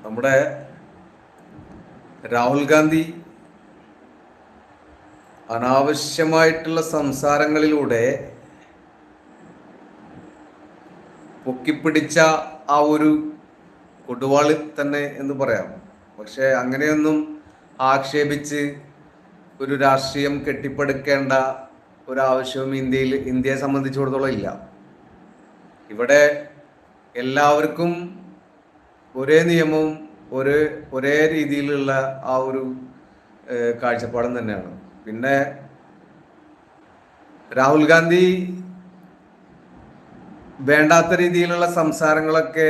നമ്മുടെ രാഹുൽ ഗാന്ധി അനാവശ്യമായിട്ടുള്ള സംസാരങ്ങളിലൂടെ പൊക്കിപ്പിടിച്ച ആ ഒരു കൊടുവാളി തന്നെ എന്ന് പറയാം. പക്ഷെ അങ്ങനെയൊന്നും ആക്ഷേപിച്ച് ഒരു രാഷ്ട്രീയം കെട്ടിപ്പടുക്കേണ്ട ഒരാവശ്യവും ഇന്ത്യയെ സംബന്ധിച്ചിടത്തോളം ഇല്ല. ഇവിടെ എല്ലാവർക്കും ഒരേ നിയമവും ഒരേ രീതിയിലുള്ള ആ ഒരു കാഴ്ചപ്പാടും തന്നെയാണ്. പിന്നെ രാഹുൽ ഗാന്ധി വേണ്ടാത്ത രീതിയിലുള്ള സംസാരങ്ങളൊക്കെ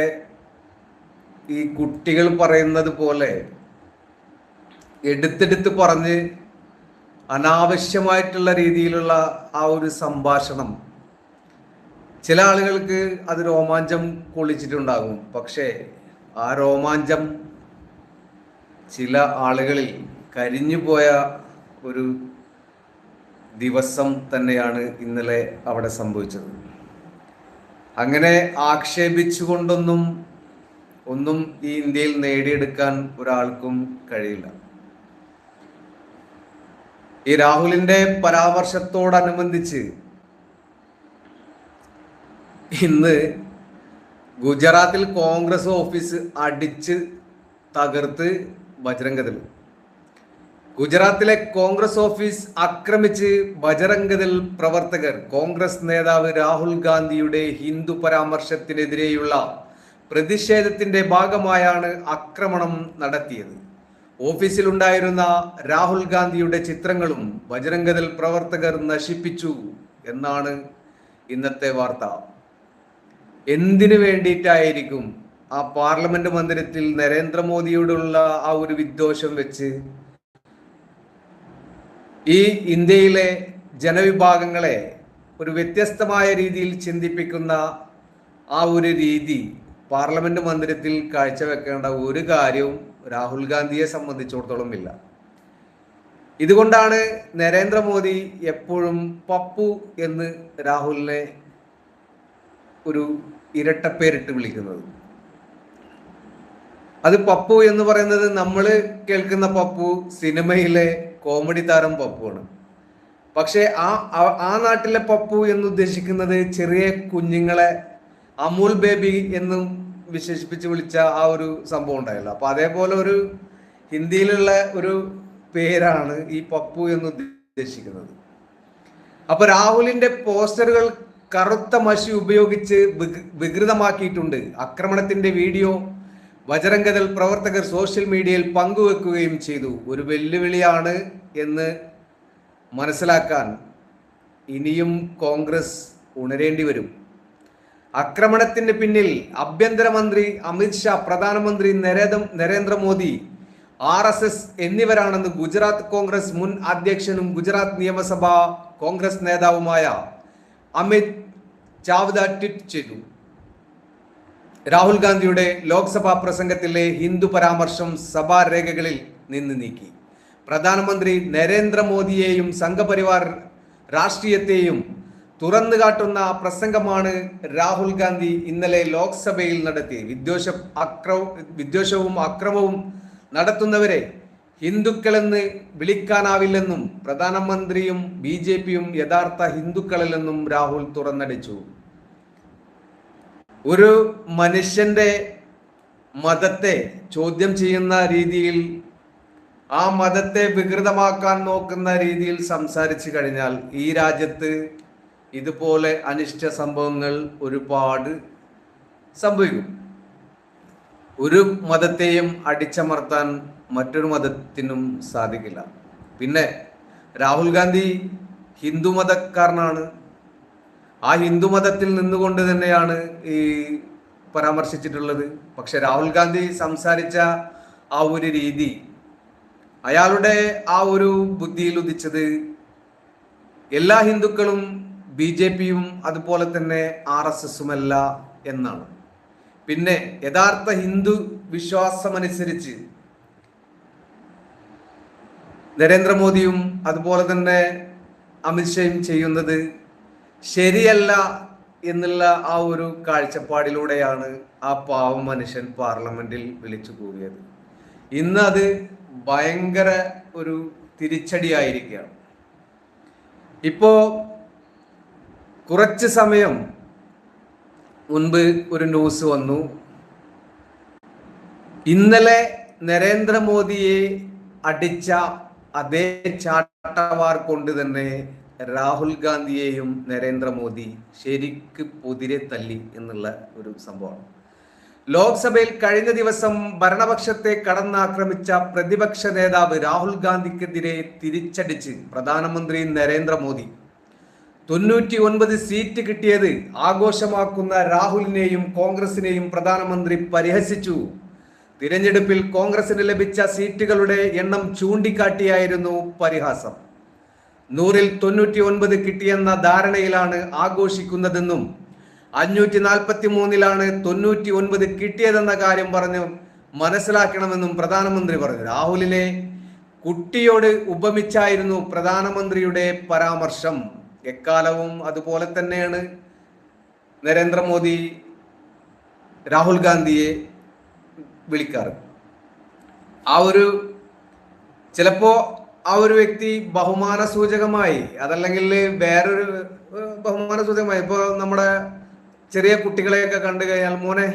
ഈ കുട്ടികൾ പറയുന്നത് പോലെ എടുത്തെടുത്ത് പറഞ്ഞ് അനാവശ്യമായിട്ടുള്ള രീതിയിലുള്ള ആ ഒരു സംഭാഷണം ചില ആളുകൾക്ക് അത് രോമാഞ്ചം കൊള്ളിച്ചിട്ടുണ്ടാകും. പക്ഷേ ആ രോമാഞ്ചം ചില ആളുകളിൽ കരിഞ്ഞുപോയ ഒരു ദിവസം തന്നെയാണ് ഇന്നലെ അവിടെ സംഭവിച്ചത്. അങ്ങനെ ആക്ഷേപിച്ചുകൊണ്ടൊന്നും ഈ ഇന്ത്യയിൽ നേടിയെടുക്കാൻ ഒരാൾക്കും കഴിയില്ല. ഈ രാഹുലിന്റെ പരാമർശത്തോടനുബന്ധിച്ച് ഇന്ന് ഗുജറാത്തിൽ കോൺഗ്രസ് ഓഫീസ് അടിച്ച് തകർത്ത് ബജ്രംഗദൾ. ഗുജറാത്തിലെ കോൺഗ്രസ് ഓഫീസ് ആക്രമിച്ച് ബജ്രംഗദൾ പ്രവർത്തകർ കോൺഗ്രസ് നേതാവ് രാഹുൽ ഗാന്ധിയുടെ ഹിന്ദു പരാമർശത്തിനെതിരെയുള്ള പ്രതിഷേധത്തിന്റെ ഭാഗമായാണ് ആക്രമണം നടത്തിയത്. ഓഫീസിലുണ്ടായിരുന്ന രാഹുൽ ഗാന്ധിയുടെ ചിത്രങ്ങളും ബജ്രംഗദൾ പ്രവർത്തകർ നശിപ്പിച്ചു എന്നാണ് ഇന്നത്തെ വാർത്ത. എന്തിനു വേണ്ടിയിട്ടായിരിക്കും ആ പാർലമെന്റ് മന്ദിരത്തിൽ നരേന്ദ്രമോദിയോടുള്ള ആ ഒരു വിദ്വേഷം വെച്ച് ഈ ഇന്ത്യയിലെ ജനവിഭാഗങ്ങളെ ഒരു വ്യത്യസ്തമായ രീതിയിൽ ചിന്തിപ്പിക്കുന്ന ആ ഒരു രീതി പാർലമെന്റ് മന്ദിരത്തിൽ കാഴ്ചവെക്കേണ്ട ഒരു കാര്യവും രാഹുൽ ഗാന്ധിയെ സംബന്ധിച്ചിടത്തോളം ഇല്ല. ഇതുകൊണ്ടാണ് നരേന്ദ്രമോദി എപ്പോഴും പപ്പു എന്ന് രാഹുലിനെ ഒരു ഇരട്ടപ്പേരിട്ട് വിളിക്കുന്നത്. അത് പപ്പു എന്ന് പറയുന്നത് നമ്മൾ കേൾക്കുന്ന പപ്പു സിനിമയിലെ കോമഡി താരം പപ്പുവാണ്. പക്ഷെ ആ നാട്ടിലെ പപ്പു എന്ന് ഉദ്ദേശിക്കുന്നത് ചെറിയ കുഞ്ഞുങ്ങളെ അമൂൽ ബേബി എന്നും വിശേഷിപ്പിച്ച് വിളിച്ച ആ ഒരു സംഭവം ഉണ്ടായല്ലോ. അപ്പൊ അതേപോലെ ഒരു ഹിന്ദിയിലുള്ള ഒരു പേരാണ് ഈ പപ്പു എന്ന് ഉദ്ദേശിക്കുന്നത്. അപ്പൊ രാഹുലിന്റെ പോസ്റ്ററുകൾ കറുത്ത മഷി ഉപയോഗിച്ച് വികൃതമാക്കിയിട്ടുണ്ട്. ആക്രമണത്തിന്റെ വീഡിയോ ബജ്രംഗദൾ പ്രവർത്തകർ സോഷ്യൽ മീഡിയയിൽ പങ്കുവെക്കുകയും ചെയ്തു. ഒരു വെല്ലുവിളിയാണ് എന്ന് മനസ്സിലാക്കാൻ ഇനിയും കോൺഗ്രസ് ഉണരേണ്ടി വരും. ആക്രമണത്തിന് പിന്നിൽ ആഭ്യന്തരമന്ത്രി അമിത്ഷാ, പ്രധാനമന്ത്രി നരേന്ദ്രമോദി, RSS എന്നിവരാണെന്ന് ഗുജറാത്ത് കോൺഗ്രസ് മുൻ അധ്യക്ഷനും ഗുജറാത്ത് നിയമസഭാ കോൺഗ്രസ് നേതാവുമായ അമിത് ചാവ്ദ ട്വീറ്റ് ചെയ്തു. രാഹുൽ ഗാന്ധിയുടെ ലോക്സഭാ പ്രസംഗത്തിലെ ഹിന്ദു പരാമർശം സഭാരേഖകളിൽ നിന്ന് നീക്കി. പ്രധാനമന്ത്രി നരേന്ദ്രമോദിയെയും സംഘപരിവാർ രാഷ്ട്രീയത്തെയും തുറന്നു കാട്ടുന്ന പ്രസംഗമാണ് രാഹുൽ ഗാന്ധി ഇന്നലെ ലോക്സഭയിൽ നടത്തി. വിദ്വേഷവും അക്രമവും നടത്തുന്നവരെ ഹിന്ദുക്കളെന്ന് വിളിക്കാനാവില്ലെന്നും പ്രധാനമന്ത്രിയും BJPയും യഥാർത്ഥ ഹിന്ദുക്കളല്ലെന്നും രാഹുൽ തുറന്നടിച്ചു. ഒരു മനുഷ്യന്റെ മതത്തെ ചോദ്യം ചെയ്യുന്ന രീതിയിൽ, ആ മതത്തെ വികൃതമാക്കാൻ നോക്കുന്ന രീതിയിൽ സംസാരിച്ചു കഴിഞ്ഞാൽ ഈ രാജ്യത്ത് ഇതുപോലെ അനിഷ്ട സംഭവങ്ങൾ ഒരുപാട് സംഭവിക്കും. ഒരു മതത്തെയും അടിച്ചമർത്താൻ മറ്റൊരു മതത്തിനും സാധിക്കില്ല. പിന്നെ രാഹുൽ ഗാന്ധി ഹിന്ദു മതക്കാരനാണ്. ആ ഹിന്ദു മതത്തിൽ നിന്നുകൊണ്ട് തന്നെയാണ് ഈ പരാമർശിച്ചിട്ടുള്ളത്. പക്ഷെ രാഹുൽ ഗാന്ധി സംസാരിച്ച ആ ഒരു രീതി, അയാളുടെ ആ ഒരു ബുദ്ധിയിൽ ഉദിച്ചത് എല്ലാ ഹിന്ദുക്കളും BJPയും അതുപോലെ തന്നെ RSSുമല്ല എന്നാണ്. പിന്നെ യഥാർത്ഥ ഹിന്ദു വിശ്വാസമനുസരിച്ച് നരേന്ദ്രമോദിയും അതുപോലെ തന്നെ അമിത്ഷായും ചെയ്യുന്നത് ശരിയല്ല എന്നുള്ള ആ ഒരു കാഴ്ചപ്പാടിലൂടെയാണ് ആ പാവം മനുഷ്യൻ പാർലമെന്റിൽ വിളിച്ചു കൂവിയത്. ഇന്ന് അത് ഭയങ്കര ഒരു തിരിച്ചടിയായിരിക്കുകയാണ്. ഇപ്പോ കുറച്ച് സമയം മുൻപ് ഒരു ന്യൂസ് വന്നു. ഇന്നലെ നരേന്ദ്രമോദിയെ അടിച്ച അതേ ചാട്ടവാർ കൊണ്ട് തന്നെ രാഹുൽ ഗാന്ധിയെയും നരേന്ദ്രമോദി ശരിക്ക് പൊതിരെ തല്ലി എന്നുള്ള ഒരു സംഭവമാണ്. ലോക്സഭയിൽ കഴിഞ്ഞ ദിവസം ഭരണപക്ഷത്തെ കടന്നാക്രമിച്ച പ്രതിപക്ഷ നേതാവ് രാഹുൽ ഗാന്ധിക്കെതിരെ തിരിച്ചടിച്ച് പ്രധാനമന്ത്രി നരേന്ദ്രമോദി 99 സീറ്റ് കിട്ടിയത് ആഘോഷമാക്കുന്ന രാഹുലിനെയും കോൺഗ്രസിനെയും പ്രധാനമന്ത്രി പരിഹസിച്ചു. തിരഞ്ഞെടുപ്പിൽ കോൺഗ്രസിന് ലഭിച്ച സീറ്റുകളുടെ എണ്ണം ചൂണ്ടിക്കാട്ടിയായിരുന്നു പരിഹാസം. 100-ൽ 99 കിട്ടിയെന്ന ധാരണയിലാണ് ആഘോഷിക്കുന്നതെന്നും 543-ലാണ് 99 കിട്ടിയതെന്ന കാര്യം പറഞ്ഞ് മനസ്സിലാക്കണമെന്നും പ്രധാനമന്ത്രി പറഞ്ഞു. രാഹുലിനെ കുട്ടിയോട് ഉപമിച്ചായിരുന്നു പ്രധാനമന്ത്രിയുടെ പരാമർശം. എക്കാലവും അതുപോലെ തന്നെയാണ് നരേന്ദ്രമോദി രാഹുൽ ഗാന്ധിയെ വിളിക്കാറ്. ചിലപ്പോ ആ ഒരു വ്യക്തി ബഹുമാന സൂചകമായി, അതല്ലെങ്കിൽ വേറൊരു ബഹുമാന സൂചകമായി, ഇപ്പൊ നമ്മുടെ ചെറിയ കുട്ടികളെയൊക്കെ കണ്ടു കഴിഞ്ഞാൽ മോനെ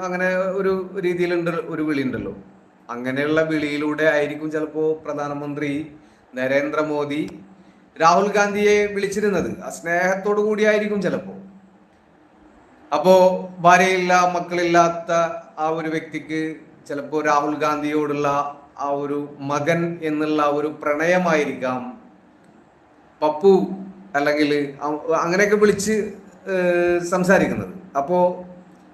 അങ്ങനെ ഒരു രീതിയിലുണ്ട്, ഒരു വിളി ഉണ്ടല്ലോ, അങ്ങനെയുള്ള വിളിയിലൂടെ ആയിരിക്കും ചിലപ്പോ പ്രധാനമന്ത്രി നരേന്ദ്രമോദി രാഹുൽ ഗാന്ധിയെ വിളിച്ചിരുന്നത്. ആ സ്നേഹത്തോടു കൂടിയായിരിക്കും ചിലപ്പോ. അപ്പോ ഭാര്യയില്ല, മക്കളില്ലാത്ത ആ ഒരു വ്യക്തിക്ക് ചിലപ്പോ രാഹുൽ ഗാന്ധിയോടുള്ള ആ ഒരു മകൻ എന്നുള്ള ഒരു പ്രണയമായിരിക്കാം പപ്പു, അല്ലെങ്കിൽ അങ്ങനെയൊക്കെ വിളിച്ച് സംസാരിക്കുന്നത്. അപ്പോ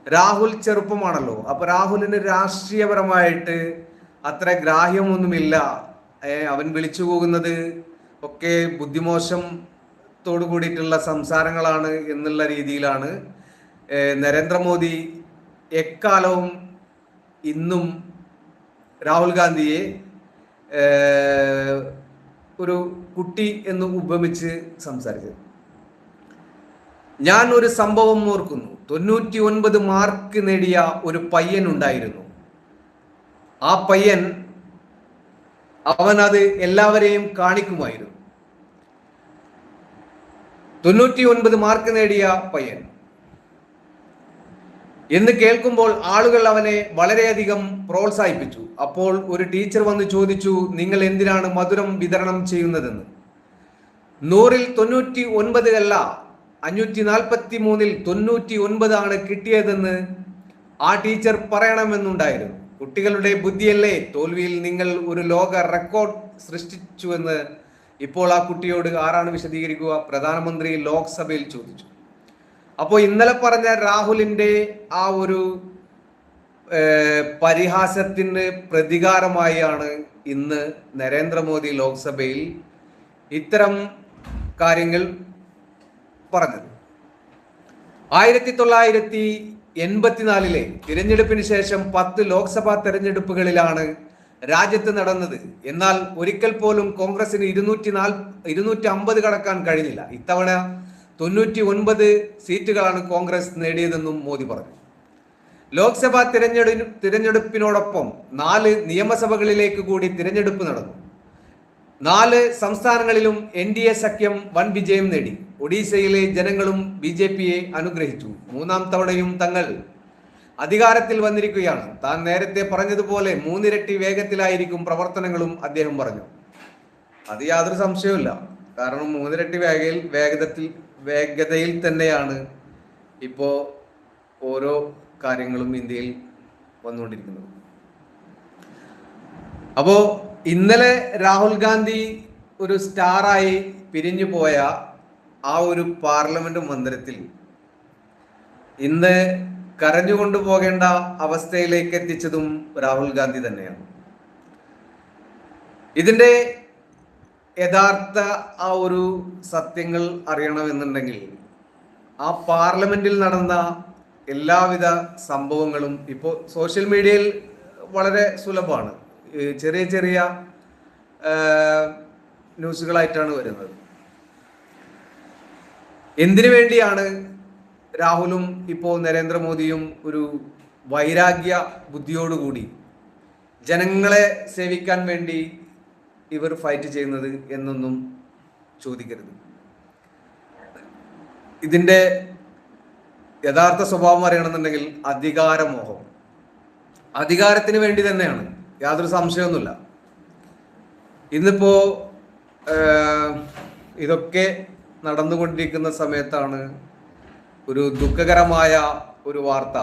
രാഹുൽ ചെറുപ്പമാണല്ലോ, അപ്പൊ രാഹുലിന് രാഷ്ട്രീയപരമായിട്ട് അത്ര ഗ്രാഹ്യമൊന്നുമില്ല. അവൻ വിളിച്ചു പോകുന്നത് ഒക്കെ ബുദ്ധിമോശത്തോടു കൂടിയിട്ടുള്ള സംസാരങ്ങളാണ് എന്നുള്ള രീതിയിലാണ് നരേന്ദ്രമോദി എക്കാലവും ഇന്നും രാഹുൽ ഗാന്ധിയെ ഒരു കുട്ടി എന്ന് ഉപമിച്ച് സംസാരിച്ചത്. ഞാൻ ഒരു സംഭവം ഓർക്കുന്നു. 99 മാർക്ക് നേടിയ ഒരു പയ്യൻ ഉണ്ടായിരുന്നു. ആ പയ്യൻ അവൻ അത് എല്ലാവരെയും കാണിക്കുമായിരുന്നു. 99 മാർക്ക് നേടിയ പയ്യൻ എന്ന് കേൾക്കുമ്പോൾ ആളുകൾ അവനെ വളരെയധികം പ്രോത്സാഹിപ്പിച്ചു. അപ്പോൾ ഒരു ടീച്ചർ വന്ന് ചോദിച്ചു, നിങ്ങൾ എന്തിനാണ് മധുരം വിതരണം ചെയ്യുന്നതെന്ന്. 100-ൽ 99 അല്ല, 543-ൽ 99 കിട്ടിയതെന്ന് ആ ടീച്ചർ പറയണമെന്നുണ്ടായിരുന്നു. കുട്ടികളുടെ ബുദ്ധിയല്ലേ തോൽവിയിൽ നിങ്ങൾ ഒരു ലോക റെക്കോർഡ് സൃഷ്ടിച്ചുവെന്ന് ഇപ്പോൾ ആ കുട്ടിയോട് ആരാണ് വിശദീകരിക്കുക? പ്രധാനമന്ത്രി ലോക്സഭയിൽ ചോദിച്ചു. അപ്പോൾ ഇന്നലെ പറഞ്ഞ രാഹുലിന്റെ ആ ഒരു പരിഹാസത്തിന് പ്രതികാരമായാണ് ഇന്ന് നരേന്ദ്രമോദി ലോക്സഭയിൽ ഇത്തരം കാര്യങ്ങൾ പറഞ്ഞത്. 1984-ലെ തിരഞ്ഞെടുപ്പിന് ശേഷം 10 ലോക്സഭാ തെരഞ്ഞെടുപ്പുകളിലാണ് രാജ്യത്ത് നടന്നത്. എന്നാൽ ഒരിക്കൽ പോലും കോൺഗ്രസിന് 250 കടക്കാൻ കഴിഞ്ഞില്ല. ഇത്തവണ 99 സീറ്റുകളാണ് കോൺഗ്രസ് നേടിയതെന്നും മോദി പറഞ്ഞു. ലോക്സഭാ തിരഞ്ഞെടുപ്പിനോടൊപ്പം 4 നിയമസഭകളിലേക്ക് കൂടി തിരഞ്ഞെടുപ്പ് നടന്നു. 4 സംസ്ഥാനങ്ങളിലും NDA സഖ്യം വൻ വിജയം നേടി. ഒഡീഷയിലെ ജനങ്ങളും BJPയെ അനുഗ്രഹിച്ചു. 3ാം തവണയും തങ്ങൾ അധികാരത്തിൽ വന്നിരിക്കുകയാണ്. താൻ നേരത്തെ പറഞ്ഞതുപോലെ 3 ഇരട്ടി വേഗത്തിലായിരിക്കും പ്രവർത്തനങ്ങളും അദ്ദേഹം പറഞ്ഞു. അത് യാതൊരു സംശയവുമില്ല. കാരണം 3 ഇരട്ടി വേഗതയിൽ തന്നെയാണ് ഇപ്പോ ഓരോ കാര്യങ്ങളും ഇന്ത്യയിൽ വന്നുകൊണ്ടിരിക്കുന്നത്. അപ്പോ ഇന്നലെ രാഹുൽ ഗാന്ധി ഒരു സ്റ്റാറായി പിരിഞ്ഞു പോയ ആ ഒരു പാർലമെന്റ് മന്ദിരത്തിൽ ഇന്ന് കരഞ്ഞുകൊണ്ടു പോകേണ്ട അവസ്ഥയിലേക്ക് എത്തിച്ചതും രാഹുൽ ഗാന്ധി തന്നെയാണ്. ഇതിന്റെ യഥാർത്ഥ ആ ഒരു സത്യങ്ങൾ അറിയണമെന്നുണ്ടെങ്കിൽ ആ പാർലമെന്റിൽ നടന്ന എല്ലാവിധ സംഭവങ്ങളും ഇപ്പോൾ സോഷ്യൽ മീഡിയയിൽ വളരെ സുലഭമാണ്. ചെറിയ ചെറിയ ന്യൂസുകളായിട്ടാണ് വരുന്നത്. എന്തിനു വേണ്ടിയാണ് രാഹുലും ഇപ്പോൾ നരേന്ദ്രമോദിയും ഒരു വൈരാഗ്യ ബുദ്ധിയോടുകൂടി ജനങ്ങളെ സേവിക്കാൻ വേണ്ടി ഇവർ ഫൈറ്റ് ചെയ്യുന്നത് എന്നൊന്നും ചോദിക്കരുത്. ഇതിൻ്റെ യഥാർത്ഥ സ്വഭാവം അറിയണമെന്നുണ്ടെങ്കിൽ അധികാരമോഹം, അധികാരത്തിന് വേണ്ടി തന്നെയാണ്, യാതൊരു സംശയമൊന്നുമില്ല. ഇന്നിപ്പോ ഇതൊക്കെ നടന്നുകൊണ്ടിരിക്കുന്ന സമയത്താണ് ഒരു ദുഃഖകരമായ ഒരു വാർത്ത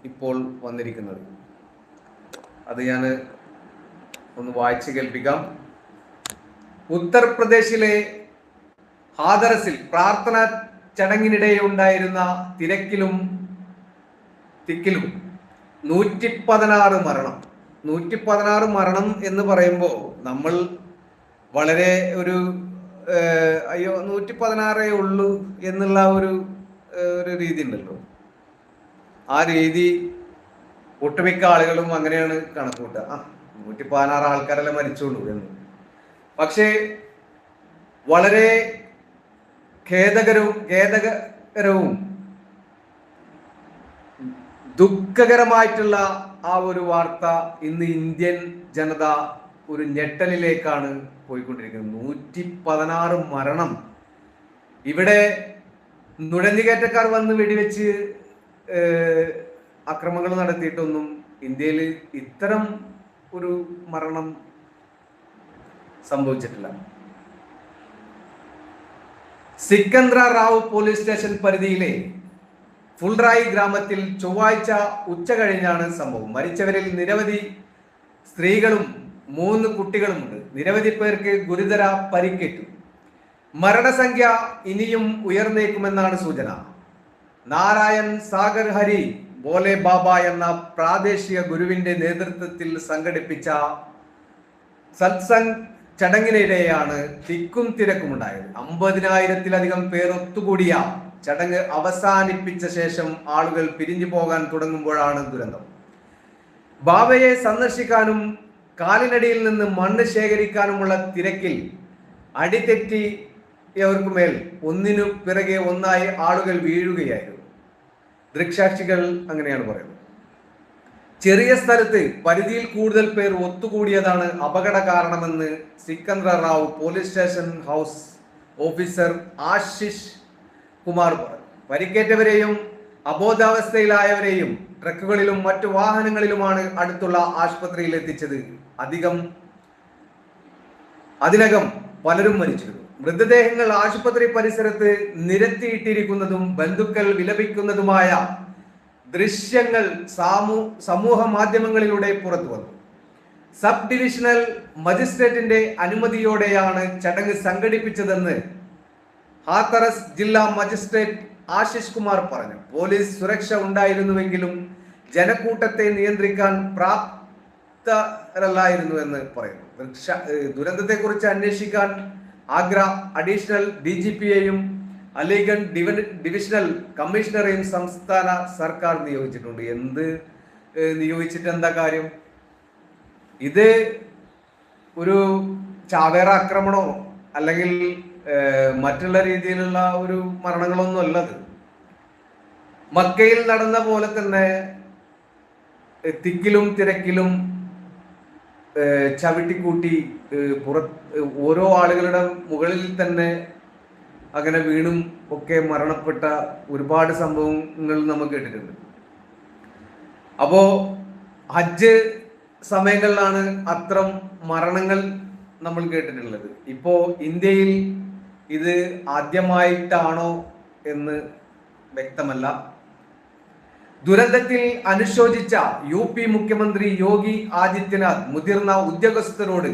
ഇപ്പോൾ വന്നിരിക്കുന്നത്. അത് ഞാൻ ഒന്ന് വായിച്ചു കേൾപ്പിക്കാം. ഉത്തർപ്രദേശിലെ ഹാഥറസിൽ പ്രാർത്ഥന ചടങ്ങിനിടെ ഉണ്ടായിരുന്ന തിക്കിലും 116 മരണം. 116 മരണം എന്ന് പറയുമ്പോൾ നമ്മൾ വളരെ ഒരു അയ്യോ 116 ഉള്ളൂ എന്നുള്ള ഒരു രീതി ഉണ്ടല്ലോ. ആ രീതി ഒട്ടുമിക്ക ആളുകളും അങ്ങനെയാണ് കണക്കൂട്ടുക. 116 ആൾക്കാരെല്ലാം മരിച്ചോളൂ എന്ന്. പക്ഷേ വളരെ ഖേദകരവും ദുഃഖകരമായിട്ടുള്ള ആ ഒരു വാർത്ത ഇന്ന് ഇന്ത്യൻ ജനത ഒരു ഞെട്ടലിലേക്കാണ് പോയിക്കൊണ്ടിരിക്കുന്നത്. 116 മരണം. ഇവിടെ നുഴഞ്ഞുകയറ്റക്കാർ വന്ന് വെടിവെച്ച് അക്രമങ്ങൾ നടത്തിയിട്ടൊന്നും ഇന്ത്യയിൽ ഇത്തരം ഒരു മരണം സംഭവിച്ചിട്ടില്ല. സിക്കന്ദ്ര റാവു പോലീസ് സ്റ്റേഷൻ പരിധിയിലെ ഫുൾറായി ഗ്രാമത്തിൽ ചൊവ്വാഴ്ച ഉച്ച കഴിഞ്ഞാണ് സംഭവം. മരിച്ചവരിൽ നിരവധി സ്ത്രീകളും 3 കുട്ടികളുമുണ്ട്. നിരവധി പേർക്ക് ഗുരുതര പരിക്കേറ്റു. മരണസംഖ്യ ഇനിയും ഉയർന്നേക്കുമെന്നാണ് സൂചന. നാരായൺ സാഗർ ഹരി ബോലെ ബാബ എന്ന പ്രാദേശിക ഗുരുവിന്റെ നേതൃത്വത്തിൽ സംഘടിപ്പിച്ച സത്സംഗ് ചടങ്ങിനിടെയാണ് തിക്കും തിരക്കുമുണ്ടായത്. 50,000-ലധികം പേർ ഒത്തുകൂടിയ ചടങ്ങ് അവസാനിപ്പിച്ച ശേഷം ആളുകൾ പിരിഞ്ഞു പോകാൻ തുടങ്ങുമ്പോഴാണ് ദുരന്തം. ബാബയെ സന്ദർശിക്കാനും കാലിനടിയിൽ നിന്ന് മണ്ണ് ശേഖരിക്കാനുമുള്ള തിരക്കിൽ അടിതെറ്റിയവർക്കുമേൽ ഒന്നിനു പിറകെ ഒന്നായി ആളുകൾ വീഴുകയായിരുന്നു. ദൃക്സാക്ഷികൾ അങ്ങനെയാണ് പറയുന്നത്. ചെറിയ സ്ഥലത്ത് പരിധിയിൽ കൂടുതൽ പേർ ഒത്തുകൂടിയതാണ് അപകട കാരണമെന്ന് Sikandra Rao police station house officer Ashish Kumar പറഞ്ഞു. പരിക്കേറ്റവരെയും അബോധാവസ്ഥയിലായവരെയും ട്രക്കുകളിലും മറ്റു വാഹനങ്ങളിലുമാണ് അടുത്തുള്ള ആശുപത്രിയിൽ എത്തിച്ചത്. അതിനകം പലരും മരിച്ചിരുന്നു. മൃതദേഹങ്ങൾ ആശുപത്രി പരിസരത്ത് നിരത്തിയിട്ടിരിക്കുന്നതും ബന്ധുക്കൾ വിലപിക്കുന്നതുമായ ദൃശ്യങ്ങൾ സമൂഹ മാധ്യമങ്ങളിലൂടെ പുറത്തു വന്നു. സബ് ഡിവിഷണൽ മജിസ്ട്രേറ്റിന്റെ അനുമതിയോടെയാണ് ചടങ്ങ് സംഘടിപ്പിച്ചതെന്ന് ഹാഥറസ് ജില്ലാ മജിസ്ട്രേറ്റ് ആശിഷ് കുമാർ പറഞ്ഞു. പോലീസ് സുരക്ഷ ഉണ്ടായിരുന്നുവെങ്കിലും ജനക്കൂട്ടത്തെ നിയന്ത്രിക്കാൻ പ്രാപ്തരല്ലായിരുന്നു എന്ന് പറയുന്നു. ദുരന്തത്തെക്കുറിച്ച് അന്വേഷിക്കാൻ ആഗ്ര അഡീഷണൽ DGPയെയും അലിഗഡ് ഡിവിഷണൽ കമ്മീഷണറെയും സംസ്ഥാന സർക്കാർ നിയോഗിച്ചിട്ടുണ്ട്. നിയോഗിച്ചിട്ട് എന്താ കാര്യം? ഇത് ഒരു ചാവേറ ആക്രമണമോ അല്ലെങ്കിൽ മറ്റുള്ള രീതിയിലുള്ള ഒരു മരണങ്ങളൊന്നും അല്ലത്. മക്കയിൽ നടന്ന പോലെ തന്നെ തിക്കിലും തിരക്കിലും ചവിട്ടിക്കൂട്ടി ഓരോ ആളുകളുടെ മുകളിൽ തന്നെ അങ്ങനെ വീണും ഒക്കെ മരണപ്പെട്ട ഒരുപാട് സംഭവങ്ങൾ നമ്മൾ കേട്ടിട്ടുണ്ട്. അപ്പോ ഹജ്ജ് സമയങ്ങളിലാണ് അത്തരം മരണങ്ങൾ നമ്മൾ കേട്ടിട്ടുള്ളത്. ഇപ്പോ ഇന്ത്യയിൽ ഇത് ആദ്യമായിട്ടാണോ എന്ന് വ്യക്തമല്ല. ദുരന്തത്തിൽ അനുശോചിച്ച UP മുഖ്യമന്ത്രി യോഗി ആദിത്യനാഥ് മുതിർന്ന ഉദ്യോഗസ്ഥരോട്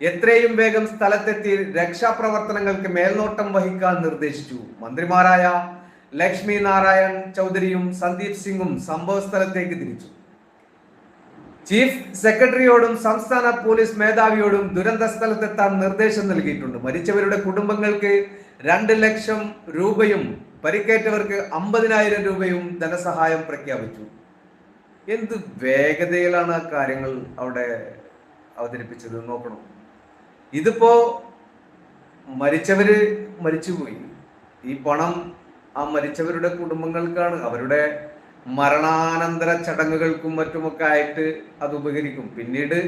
എത്രയും വേഗം സ്ഥലത്തെത്തി രക്ഷാപ്രവർത്തനങ്ങൾക്ക് മേൽനോട്ടം വഹിക്കാൻ നിർദ്ദേശിച്ചു. മന്ത്രിമാരായ ലക്ഷ്മി നാരായൺ ചൗധരിയും സന്ദീപ് സിംഗും സംഭവ സ്ഥലത്തേക്ക് തിരിച്ചു. ചീഫ് സെക്രട്ടറിയോടും സംസ്ഥാന പോലീസ് മേധാവിയോടും ദുരന്ത സ്ഥലത്തെത്താൻ നിർദ്ദേശം നൽകിയിട്ടുണ്ട്. മരിച്ചവരുടെ കുടുംബങ്ങൾക്ക് 2 ലക്ഷം രൂപയും പരിക്കേറ്റവർക്ക് 50,000 രൂപയും ധനസഹായം പ്രഖ്യാപിച്ചു. എന്ത് വേഗതയിലാണ് ആ കാര്യങ്ങൾ അവിടെ അവതരിപ്പിച്ചത് നോക്കണം. ഇതിപ്പോ മരിച്ചവര് മരിച്ചുപോയി, ഈ പണം ആ മരിച്ചവരുടെ കുടുംബങ്ങൾക്കാണ്, അവരുടെ മരണാനന്തര ചടങ്ങുകൾക്കും മറ്റുമൊക്കെ ആയിട്ട് അത് ഉപകരിക്കും. പിന്നീട്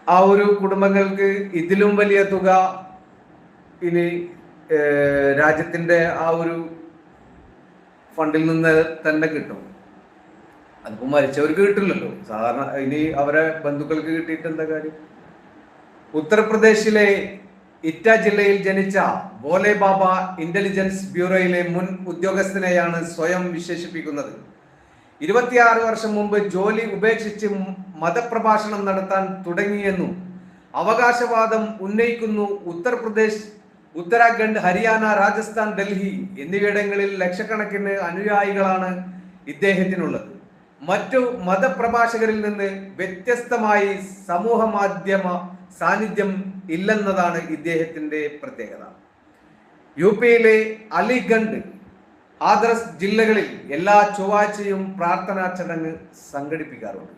ആ ഒരു കുടുംബങ്ങൾക്ക് ഇതിലും വലിയ തുക ഇനി രാജ്യത്തിന്റെ ആ ഒരു ഫണ്ടിൽ നിന്ന് തന്നെ കിട്ടും. അതിപ്പോ മരിച്ചവർക്ക് കിട്ടില്ലല്ലോ, സാധാരണ ഇനി അവരെ ബന്ധുക്കൾക്ക് കിട്ടിയിട്ട് എന്താ കാര്യം? ഉത്തർപ്രദേശിലെ ഇറ്റ ജില്ലയിൽ ജനിച്ച ഭോലെ ബാബ ഇന്റലിജൻസ് ബ്യൂറോയിലെ മുൻ ഉദ്യോഗസ്ഥനെയാണ് സ്വയം വിശേഷിപ്പിക്കുന്നത്. 26 വർഷം മുമ്പ് ജോലി ഉപേക്ഷിച്ച് മതപ്രഭാഷണം നടത്താൻ തുടങ്ങിയെന്നും അവകാശവാദം ഉന്നയിക്കുന്നു. ഉത്തർപ്രദേശ്, ഉത്തരാഖണ്ഡ്, ഹരിയാന, രാജസ്ഥാൻ, ഡൽഹി എന്നിവിടങ്ങളിൽ ലക്ഷക്കണക്കിന് അനുയായികളാണ് ഇദ്ദേഹത്തിനുള്ളത്. മറ്റു മതപ്രഭാഷകരിൽ നിന്ന് വ്യത്യസ്തമായി സമൂഹ മാധ്യമ സാന്നിധ്യം ഇല്ലെന്നതാണ് ഇദ്ദേഹത്തിന്റെ പ്രത്യേകത. യുപിയിലെ അലിഗഡ്, ഹാഥ്രസ് ജില്ലകളിൽ എല്ലാ ചൊവ്വാഴ്ചയും പ്രാർത്ഥനാ ചടങ്ങ് സംഘടിപ്പിക്കാറുണ്ട്.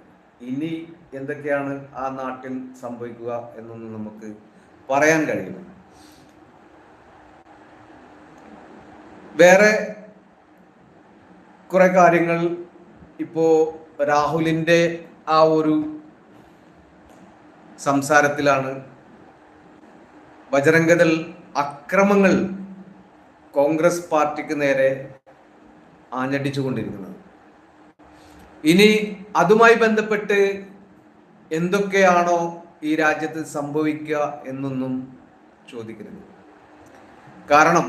ഇനി എന്തൊക്കെയാണ് ആ നാട്ടിൽ സംഭവിക്കുക എന്നൊന്നും നമുക്ക് പറയാൻ കഴിയില്ല. വേറെ കുറെ കാര്യങ്ങൾ ഇപ്പോ രാഹുലിന്റെ ആ ഒരു സംസാരത്തിലാണ്. ബജരംഗദൾ അക്രമങ്ങൾ കോൺഗ്രസ് പാർട്ടിക്ക് നേരെ ആഞ്ഞടിച്ചുകൊണ്ടിരിക്കുന്നത്. ഇനി അതുമായി ബന്ധപ്പെട്ട് എന്തൊക്കെയാണോ ഈ രാജ്യത്ത് സംഭവിക്കുക എന്നൊന്നും ചോദിക്കരുത്. കാരണം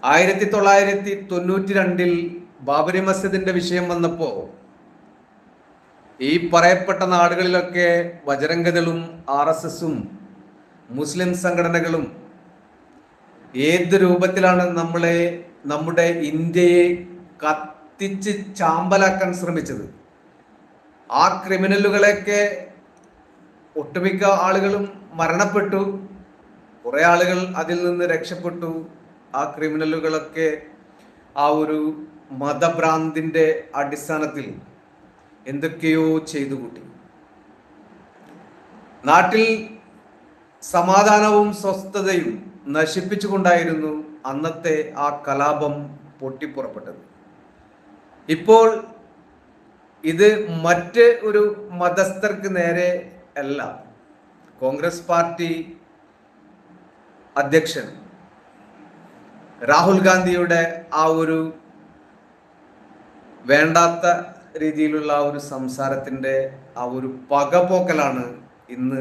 1992 ബാബരി മസ്ജിദിന്റെ വിഷയം വന്നപ്പോ ഈ പറയപ്പെട്ട നാടുകളിലൊക്കെ ബജരംഗദളും RSSഉം മുസ്ലിം സംഘടനകളും ഏത് രൂപത്തിലാണ് നമ്മുടെ ഇന്ത്യയെ കത്തിച്ച് ചാമ്പലാക്കാൻ ശ്രമിച്ചത്. ആ ക്രിമിനലുകളെയൊക്കെ ഒട്ടുമിക്ക ആളുകളും മരണപ്പെട്ടു, കുറെ ആളുകൾ അതിൽ നിന്ന് രക്ഷപ്പെട്ടു. ആ ക്രിമിനലുകളൊക്കെ ആ ഒരു മതഭ്രാന്തിന്റെ അടിസ്ഥാനത്തിൽ എന്തൊക്കെയോ ചെയ്തു കൂട്ടി. നാട്ടിൽ സമാധാനവും സ്വസ്ഥതയും നശിപ്പിച്ചുകൊണ്ടായിരുന്നു അന്നത്തെ ആ കലാപം പൊട്ടിപ്പുറപ്പെട്ടത്. ഇപ്പോൾ ഇത് മറ്റ് ഒരു മതസ്ഥർക്ക് നേരെ അല്ല. കോൺഗ്രസ് പാർട്ടി അധ്യക്ഷൻ രാഹുൽ ഗാന്ധിയുടെ ആ ഒരു വേണ്ടാത്ത രീതിയിലുള്ള ആ ഒരു സംസാരത്തിന്റെ ആ ഒരു പകപോക്കലാണ് ഇന്ന്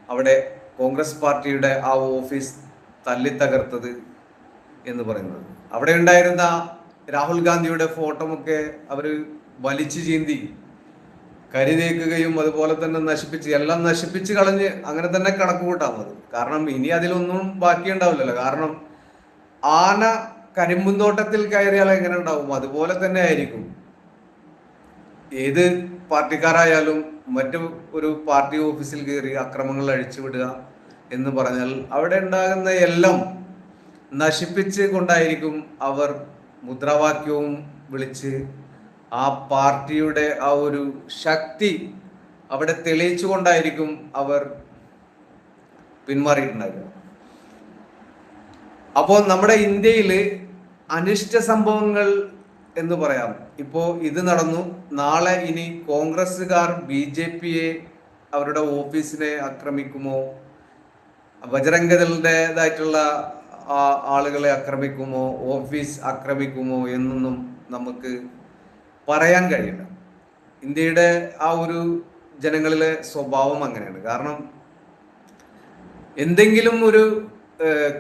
അവിടെ കോൺഗ്രസ് പാർട്ടിയുടെ ആ ഓഫീസ് തല്ലിത്തകർത്തത് എന്ന് പറയുന്നത്. അവിടെ ഉണ്ടായിരുന്ന രാഹുൽ ഗാന്ധിയുടെ ഫോട്ടോമൊക്കെ അവർ വലിച്ചു ചീന്തി കരിതേക്കുകയും അതുപോലെ തന്നെ എല്ലാം നശിപ്പിച്ച് കളഞ്ഞ് അങ്ങനെ തന്നെ കണക്ക് കൂട്ടാൻ മതി. കാരണം ഇനി അതിലൊന്നും ബാക്കിയുണ്ടാവില്ലല്ലോ. കാരണം ആന കരിമ്പുന്തോട്ടത്തിൽ കയറിയാൽ എങ്ങനെ ഉണ്ടാവും, അതുപോലെ തന്നെ ആയിരിക്കും ഏത് പാർട്ടിക്കാരായാലും മറ്റു ഒരു പാർട്ടി ഓഫീസിൽ കയറി അക്രമങ്ങൾ അഴിച്ചുവിടുക എന്ന് പറഞ്ഞാൽ അവിടെ ഉണ്ടാകുന്ന എല്ലാം നശിപ്പിച്ച് കൊണ്ടായിരിക്കും അവർ മുദ്രാവാക്യവും വിളിച്ച് ആ പാർട്ടിയുടെ ആ ഒരു ശക്തി അവിടെ തെളിയിച്ചു കൊണ്ടായിരിക്കും അവർ പിന്മാറിയിട്ടുണ്ടാകുക. അപ്പോൾ നമ്മുടെ ഇന്ത്യയിൽ അനിഷ്ട സംഭവങ്ങൾ എന്ന് പറയാം. ഇപ്പോ ഇത് നടന്നു, നാളെ ഇനി കോൺഗ്രസ്സുകാർ BJPയെ അവരുടെ ഓഫീസിനെ ആക്രമിക്കുമോ, ബജരംഗദളുടേതായിട്ടുള്ള ആളുകളെ ആക്രമിക്കുമോ, ഓഫീസ് ആക്രമിക്കുമോ എന്നൊന്നും നമുക്ക് പറയാൻ കഴിയില്ല. ഇന്ത്യയുടെ ആ ഒരു ജനങ്ങളിലെ സ്വഭാവം അങ്ങനെയാണ്. കാരണം എന്തെങ്കിലും ഒരു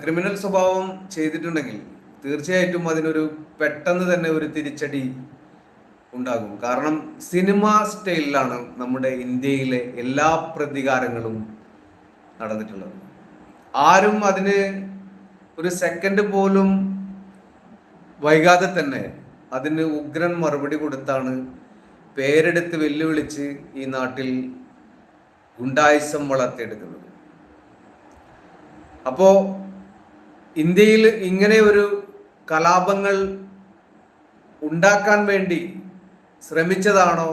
ക്രിമിനൽ സ്വഭാവം ചെയ്തിട്ടുണ്ടെങ്കിൽ തീർച്ചയായിട്ടും അതിനൊരു പെട്ടെന്ന് തന്നെ ഒരു തിരിച്ചടി ഉണ്ടാകും. കാരണം സിനിമ സ്റ്റൈലിലാണ് നമ്മുടെ ഇന്ത്യയിലെ എല്ലാ പ്രതികാരങ്ങളും നടന്നിട്ടുള്ളത്. ആരും അതിന് ഒരു സെക്കൻഡ് പോലും വൈകാതെ തന്നെ അതിന് ഉഗ്രൻ മറുപടി കൊടുത്താണ് പേരെടുത്ത് വെല്ലുവിളിച്ച് ഈ നാട്ടിൽ ഗുണ്ടായിസം വളർത്തിയെടുക്കുന്നത്. അപ്പോ ഇന്ത്യയിൽ ഇങ്ങനെ ഒരു കലാപങ്ങൾ ഉണ്ടാക്കാൻ വേണ്ടി ശ്രമിച്ചതാണോ,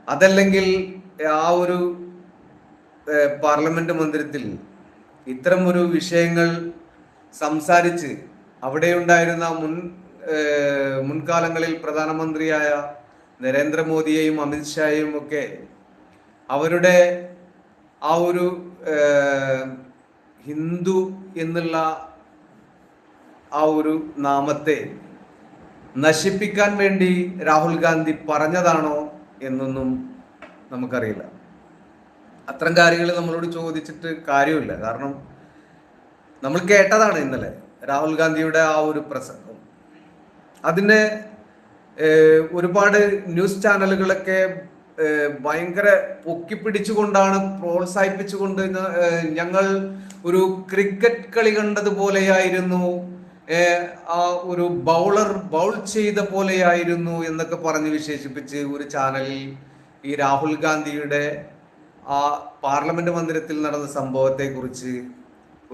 അതല്ലെങ്കിൽ ആ ഒരു പാർലമെന്റ് മന്ദിരത്തിൽ ഇത്തരം ഒരു വിഷയങ്ങൾ സംസാരിച്ച് അവിടെയുണ്ടായിരുന്ന മുൻകാലങ്ങളിൽ പ്രധാനമന്ത്രിയായ നരേന്ദ്രമോദിയെയും അമിത്ഷായെയും ഒക്കെ അവരുടെ ആ ഒരു ഹിന്ദു എന്നുള്ള ആ ഒരു നാമത്തെ നശിപ്പിക്കാൻ വേണ്ടി രാഹുൽ ഗാന്ധി പറഞ്ഞതാണോ എന്നൊന്നും നമുക്കറിയില്ല. അത്തരം കാര്യങ്ങൾ നമ്മളോട് ചോദിച്ചിട്ട് കാര്യമില്ല. കാരണം നമ്മൾ കേട്ടതാണ് ഇന്നലെ രാഹുൽ ഗാന്ധിയുടെ ആ ഒരു പ്രസംഗം. അതിനെ ഒരുപാട് ന്യൂസ് ചാനലുകളൊക്കെ ഭയങ്കര പൊക്കിപ്പിടിച്ചുകൊണ്ടാണ്, പ്രോത്സാഹിപ്പിച്ചുകൊണ്ട് ഞങ്ങൾ ഒരു ക്രിക്കറ്റ് കളി കണ്ടതുപോലെയായിരുന്നു, ആ ഒരു ബൗൾ ചെയ്ത പോലെയായിരുന്നു എന്നൊക്കെ പറഞ്ഞ് വിശേഷിപ്പിച്ച് ഒരു ചാനലിൽ ഈ രാഹുൽ ഗാന്ധിയുടെ ആ പാർലമെന്റ് മന്ദിരത്തിൽ നടന്ന സംഭവത്തെ കുറിച്ച്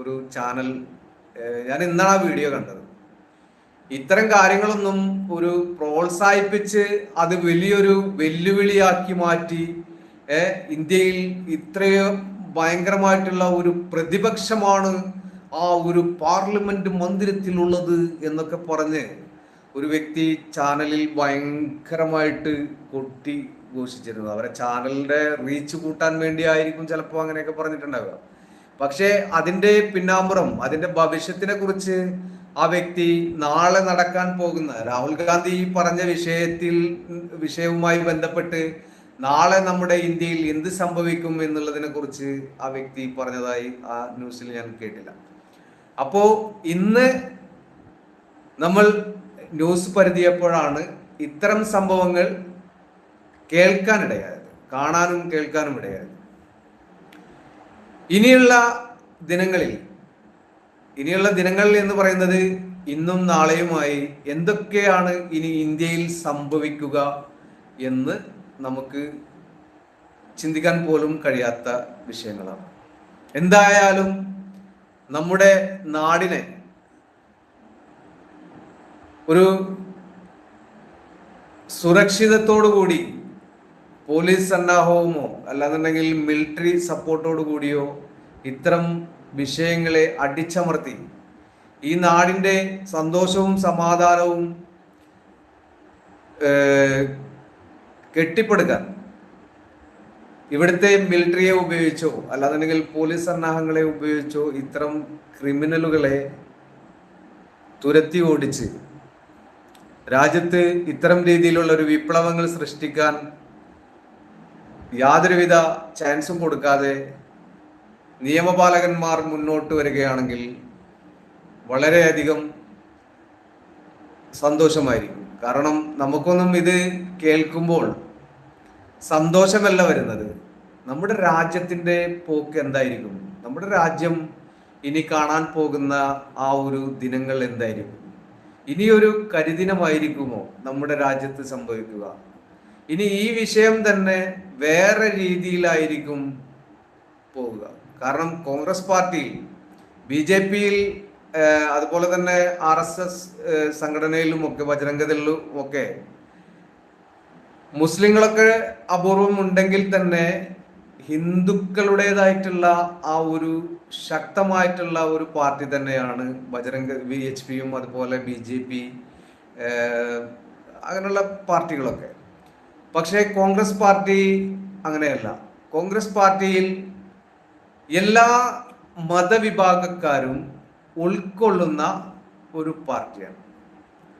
ഒരു ചാനൽ, ഞാൻ ഇന്നാണ് ആ വീഡിയോ കണ്ടത്. ഇത്തരം കാര്യങ്ങളൊന്നും ഒരു പ്രോത്സാഹിപ്പിച്ച് അത് വലിയൊരു വെല്ലുവിളിയാക്കി മാറ്റി ഇന്ത്യയിൽ ഇത്രയും ഭയങ്കരമായിട്ടുള്ള ഒരു പ്രതിപക്ഷമാണ് ആ ഒരു പാർലമെന്റ് മന്ദിരത്തിലുള്ളത് എന്നൊക്കെ പറഞ്ഞ് ഒരു വ്യക്തി ചാനലിൽ ഭയങ്കരമായിട്ട് കൊട്ടി ഘോഷിച്ചിരുന്നു. അവരെ ചാനലിന്റെ റീച്ച് കൂട്ടാൻ വേണ്ടി ആയിരിക്കും ചിലപ്പോൾ അങ്ങനെയൊക്കെ പറഞ്ഞിട്ടുണ്ടാവുക. പക്ഷേ അതിന്റെ പിന്നാമ്പുറം, അതിന്റെ ഭവിഷ്യത്തിനെ കുറിച്ച് ആ വ്യക്തി നാളെ നടക്കാൻ പോകുന്ന രാഹുൽ ഗാന്ധി പറഞ്ഞ വിഷയവുമായി ബന്ധപ്പെട്ട് നാളെ നമ്മുടെ ഇന്ത്യയിൽ എന്ത് സംഭവിക്കും എന്നുള്ളതിനെ കുറിച്ച് ആ വ്യക്തി പറഞ്ഞതായി ആ ന്യൂസിൽ ഞാൻ കേട്ടില്ല. അപ്പോ ഇന്ന് നമ്മൾ ന്യൂസ് പരതിയപ്പോഴാണ് ഇത്തരം സംഭവങ്ങൾ കേൾക്കാനിടയായത്, കാണാനും കേൾക്കാനും ഇടയായത്. ഇനിയുള്ള ദിനങ്ങളിൽ എന്ന് പറയുന്നത് ഇന്നും നാളെയുമായി എന്തൊക്കെയാണ് ഇനി ഇന്ത്യയിൽ സംഭവിക്കുക എന്ന് നമുക്ക് ചിന്തിക്കാൻ പോലും കഴിയാത്ത വിഷയങ്ങളാണ്. എന്തായാലും നമ്മുടെ നാടിനെ ഒരു സുരക്ഷിതത്തോടുകൂടി പോലീസ് സന്നാഹവുമോ അല്ലാന്നുണ്ടെങ്കിൽ മിലിറ്ററി സപ്പോർട്ടോടു കൂടിയോ ഇത്തരം വിഷയങ്ങളെ അടിച്ചമർത്തി ഈ നാടിൻ്റെ സന്തോഷവും സമാധാനവും കെട്ടിപ്പടുക്കാൻ ഇവിടുത്തെ മിലിറ്ററിയെ ഉപയോഗിച്ചോ അല്ലാന്നുണ്ടെങ്കിൽ പോലീസ് സന്നാഹങ്ങളെ ഉപയോഗിച്ചോ ഇത്തരം ക്രിമിനലുകളെ തുരത്തി ഓടിച്ച് രാജ്യത്ത് ഇത്തരം രീതിയിലുള്ള ഒരു വിപ്ലവങ്ങൾ സൃഷ്ടിക്കാൻ യാതൊരുവിധ ചാൻസും കൊടുക്കാതെ നിയമപാലകന്മാർ മുന്നോട്ട് വരികയാണെങ്കിൽ വളരെയധികം സന്തോഷമായിരിക്കും. കാരണം നമുക്കൊന്നും ഇത് കേൾക്കുമ്പോൾ സന്തോഷമല്ല വരുന്നത്. നമ്മുടെ രാജ്യത്തിൻ്റെ പോക്ക് എന്തായിരിക്കും, നമ്മുടെ രാജ്യം ഇനി കാണാൻ പോകുന്ന ആ ഒരു ദിനങ്ങൾ എന്തായിരിക്കും, ഇനിയൊരു കരിദിനമായിരിക്കുമോ നമ്മുടെ രാജ്യത്ത് സംഭവിക്കുക? ഇനി ഈ വിഷയം തന്നെ വേറെ രീതിയിലായിരിക്കും പോവുക. കാരണം കോൺഗ്രസ് പാർട്ടിയിൽ, BJP-യിൽ, അതുപോലെ തന്നെ RSS സംഘടനയിലും ഒക്കെ, ബജരംഗദളിലും ഒക്കെ മുസ്ലിങ്ങളൊക്കെ അപൂർവം ഉണ്ടെങ്കിൽ തന്നെ ഹിന്ദുക്കളുടേതായിട്ടുള്ള ആ ഒരു ശക്തമായിട്ടുള്ള ഒരു പാർട്ടി തന്നെയാണ് VHP-യും അതുപോലെ BJP, അങ്ങനെയുള്ള പാർട്ടികളൊക്കെ. പക്ഷേ കോൺഗ്രസ് പാർട്ടി അങ്ങനെയല്ല. കോൺഗ്രസ് പാർട്ടിയിൽ എല്ലാ മതവിഭാഗക്കാരും ഉൾക്കൊള്ളുന്ന ഒരു പാർട്ടിയാണ്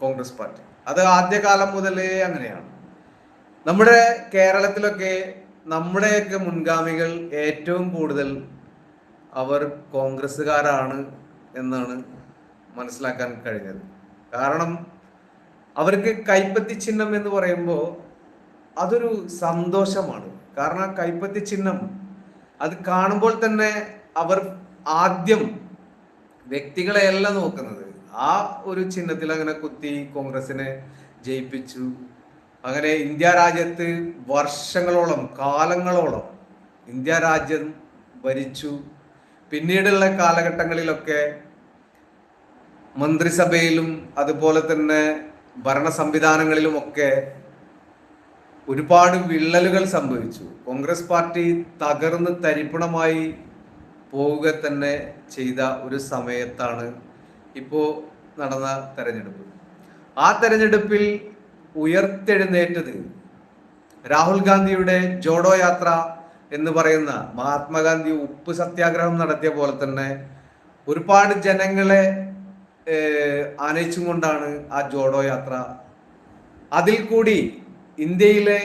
കോൺഗ്രസ് പാർട്ടി. അത് ആദ്യകാലം മുതലേ അങ്ങനെയാണ്. നമ്മുടെ കേരളത്തിലൊക്കെ നമ്മുടെയൊക്കെ മുൻഗാമികൾ ഏറ്റവും കൂടുതൽ അവർ കോൺഗ്രസ്സുകാരാണ് എന്നാണ് മനസ്സിലാക്കാൻ കഴിഞ്ഞത്. കാരണം അവർക്ക് കൈപ്പത്തി ചിഹ്നം എന്ന് പറയുമ്പോൾ അതൊരു സന്തോഷമാണ്. കാരണം കൈപ്പത്തി ചിഹ്നം അത് കാണുമ്പോൾ തന്നെ അവർ ആദ്യം വ്യക്തികളെയല്ല നോക്കുന്നത്, ആ ഒരു ചിഹ്നത്തിൽ അങ്ങനെ കുത്തി കോൺഗ്രസിനെ ജയിപ്പിച്ചു. അങ്ങനെ ഇന്ത്യ രാജ്യത്ത് വർഷങ്ങളോളം, കാലങ്ങളോളം ഇന്ത്യ രാജ്യം ഭരിച്ചു. പിന്നീടുള്ള കാലഘട്ടങ്ങളിലൊക്കെ മന്ത്രിസഭയിലും അതുപോലെ തന്നെ ഭരണ സംവിധാനങ്ങളിലുമൊക്കെ ഒരുപാട് വിള്ളലുകൾ സംഭവിച്ചു. കോൺഗ്രസ് പാർട്ടി തകർന്ന് തരിപ്പണമായി പോവുക തന്നെ ചെയ്ത ഒരു സമയത്താണ് ഇപ്പോൾ നടന്ന തെരഞ്ഞെടുപ്പ്. ആ തെരഞ്ഞെടുപ്പിൽ ഉയർത്തെഴുന്നേറ്റത് രാഹുൽ ഗാന്ധിയുടെ ജോഡോ യാത്ര എന്ന് പറയുന്ന, മഹാത്മാഗാന്ധി ഉപ്പ് സത്യാഗ്രഹം നടത്തിയ പോലെ തന്നെ ഒരുപാട് ജനങ്ങളെ ആനയിച്ചും കൊണ്ടാണ് ആ ജോഡോ യാത്ര. അതിൽ കൂടി ഇന്ത്യയിലെ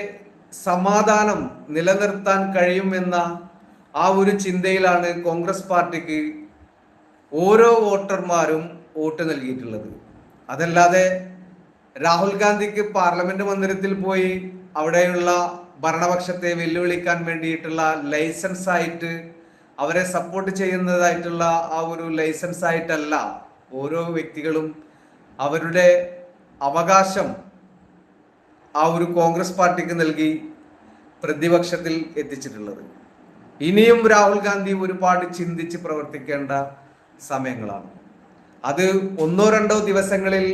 സമാധാനം നിലനിർത്താൻ കഴിയുമെന്ന ആ ഒരു ചിന്തയിലാണ് കോൺഗ്രസ് പാർട്ടിക്ക് ഓരോ വോട്ടർമാരും വോട്ട് നൽകിയിട്ടുള്ളത്. അതല്ലാതെ രാഹുൽ ഗാന്ധിക്ക് പാർലമെന്റ് മന്ദിരത്തിൽ പോയി അവിടെയുള്ള ഭരണപക്ഷത്തെ വെല്ലുവിളിക്കാൻ വേണ്ടിയിട്ടുള്ള ലൈസൻസ് ആയിട്ട്, അവരെ സപ്പോർട്ട് ചെയ്യുന്നതായിട്ടുള്ള ആ ഒരു ലൈസൻസ് ആയിട്ടല്ല ഓരോ വ്യക്തികളും അവരുടെ അവകാശം ആ ഒരു കോൺഗ്രസ് പാർട്ടിക്ക് നൽകി പ്രതിപക്ഷത്തിൽ എത്തിച്ചിട്ടുള്ളത്. ഇനിയും രാഹുൽ ഗാന്ധി ഒരുപാട് ചിന്തിച്ച് പ്രവർത്തിക്കേണ്ട സമയങ്ങളാണ്. അത് ഒന്നോ രണ്ടോ ദിവസങ്ങളിൽ